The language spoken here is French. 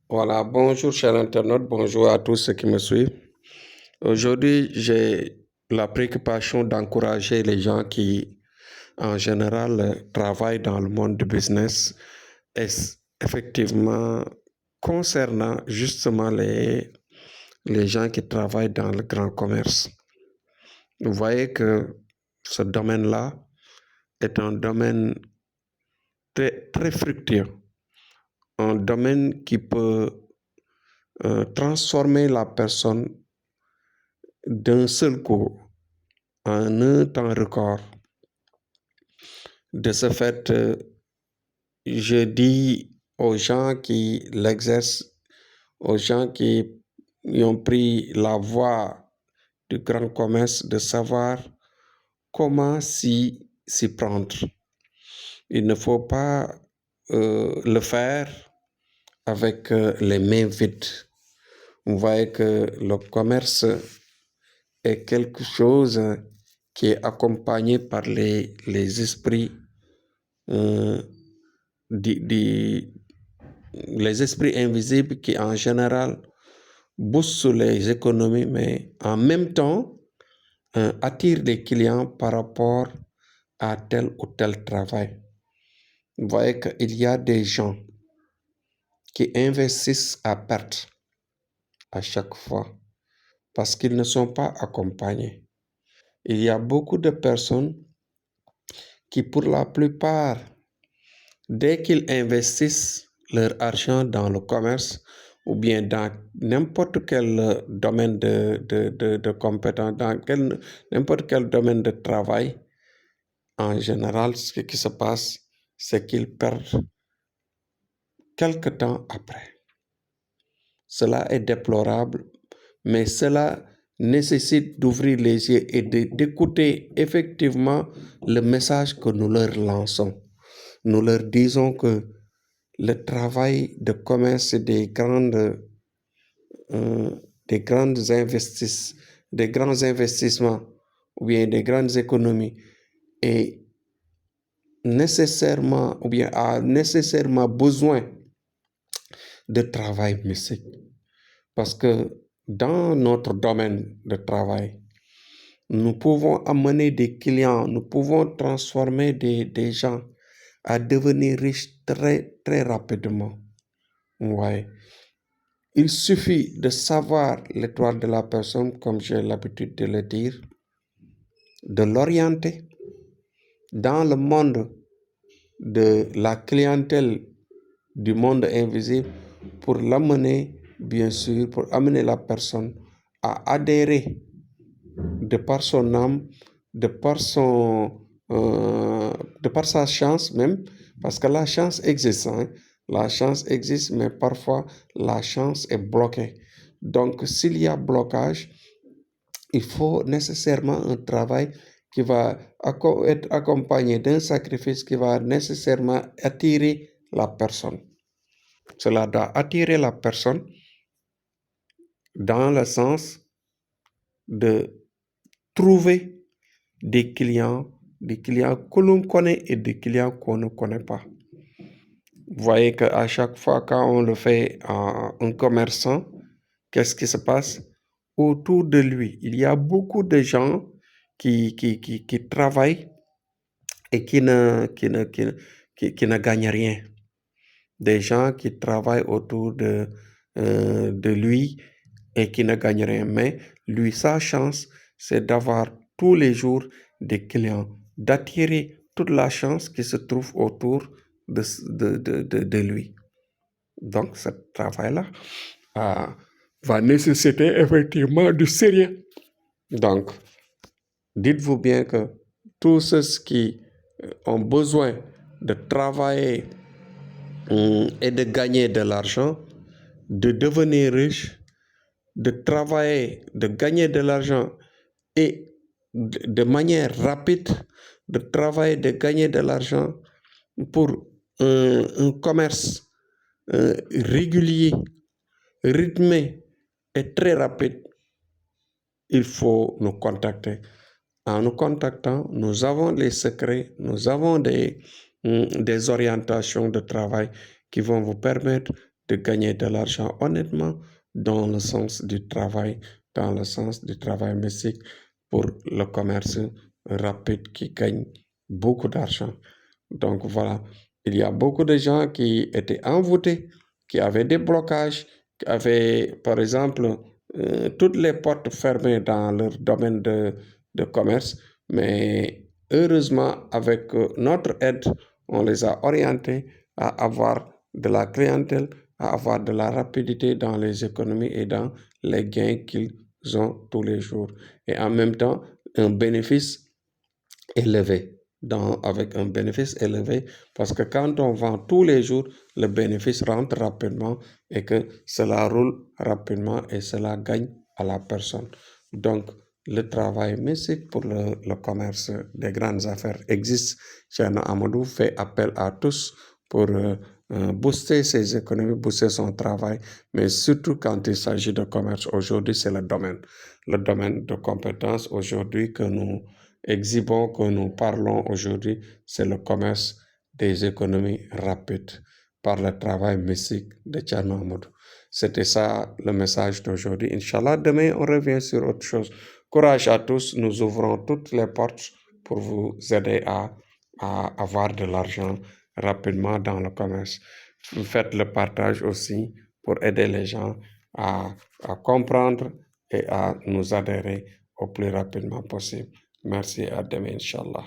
Voilà, bonjour chers internautes, bonjour à tous ceux qui me suivent. Aujourd'hui, j'ai la préoccupation d'encourager les gens qui, en général, travaillent dans le monde du business, effectivement, concernant justement les gens qui travaillent dans le grand commerce. Vous voyez que ce domaine-là est un domaine très, très fructueux, un domaine qui peut transformer la personne d'un seul coup en un temps record. De ce fait, je dis aux gens qui l'exercent, aux gens qui ont pris la voie du grand commerce, de savoir comment s'y prendre. Il ne faut pas le faire avec les mains vides. Vous voyez que le commerce est quelque chose qui est accompagné par les esprits, les esprits invisibles qui en général boostent les économies, mais en même temps attirent des clients par rapport à tel ou tel travail. Vous voyez qu'il y a des gens qui investissent à perte à chaque fois parce qu'ils ne sont pas accompagnés. Il y a beaucoup de personnes qui, pour la plupart, dès qu'ils investissent leur argent dans le commerce ou bien dans n'importe quel domaine de compétence, dans n'importe quel domaine de travail, en général, ce qui se passe, c'est qu'ils perdent quelque temps après. Cela est déplorable, mais cela nécessite d'ouvrir les yeux et d'écouter effectivement le message que nous leur lançons. Nous leur disons que le travail de commerce des grands investissements ou bien des grandes économies est nécessairement ou bien a nécessairement besoin de travail mystique. Parce que dans notre domaine de travail, nous pouvons amener des clients, nous pouvons transformer des gens à devenir riches très, très rapidement. Ouais. Il suffit de savoir l'étoile de la personne, comme j'ai l'habitude de le dire, de l'orienter dans le monde de la clientèle du monde invisible pour l'amener, bien sûr, pour amener la personne à adhérer de par son âme, de par sa chance même, parce que la chance existe, hein? La chance existe, mais parfois la chance est bloquée. Donc, s'il y a blocage, il faut nécessairement un travail qui va être accompagné d'un sacrifice qui va nécessairement attirer la personne. Cela doit attirer la personne dans le sens de trouver des clients que l'on connaît et des clients qu'on ne connaît pas. Vous voyez qu'à chaque fois quand on le fait à un commerçant, qu'est-ce qui se passe? Autour de lui, il y a beaucoup de gens qui travaillent et qui ne gagnent rien. Des gens qui travaillent autour de lui et qui ne gagnent rien. Mais lui, sa chance, c'est d'avoir tous les jours des clients, d'attirer toute la chance qui se trouve autour de lui. Donc, ce travail-là va nécessiter effectivement du sérieux. Donc, dites-vous bien que tous ceux qui ont besoin de travailler et de gagner de l'argent, de devenir riche, de travailler, de gagner de l'argent et de manière rapide, de travailler, de gagner de l'argent pour un commerce régulier, rythmé et très rapide, il faut nous contacter. En nous contactant, nous avons les secrets, nous avons des orientations de travail qui vont vous permettre de gagner de l'argent honnêtement dans le sens du travail, dans le sens du travail mystique pour le commerce rapide qui gagne beaucoup d'argent. Donc voilà, il y a beaucoup de gens qui étaient envoûtés, qui avaient des blocages, qui avaient, par exemple, toutes les portes fermées dans leur domaine de commerce, mais heureusement, avec notre aide, on les a orientés à avoir de la clientèle, à avoir de la rapidité dans les économies et dans les gains qu'ils ont tous les jours. Et en même temps, un bénéfice élevé, avec un bénéfice élevé, parce que quand on vend tous les jours, le bénéfice rentre rapidement et que cela roule rapidement et cela gagne à la personne. Donc, le travail mystique pour le commerce des grandes affaires existe. Cheikh Amadou fait appel à tous pour booster ses économies, booster son travail, mais surtout quand il s'agit de commerce. Aujourd'hui, c'est le domaine de compétence aujourd'hui que nous exhibons, que nous parlons aujourd'hui, c'est le commerce des économies rapides par le travail mystique de Thierno Amadou. C'était ça le message d'aujourd'hui. Inch'Allah, demain, on revient sur autre chose. Courage à tous, nous ouvrons toutes les portes pour vous aider à avoir de l'argent rapidement dans le commerce. Faites le partage aussi pour aider les gens à comprendre et à nous adhérer au plus rapidement possible. Merci, à demain, Inch'Allah.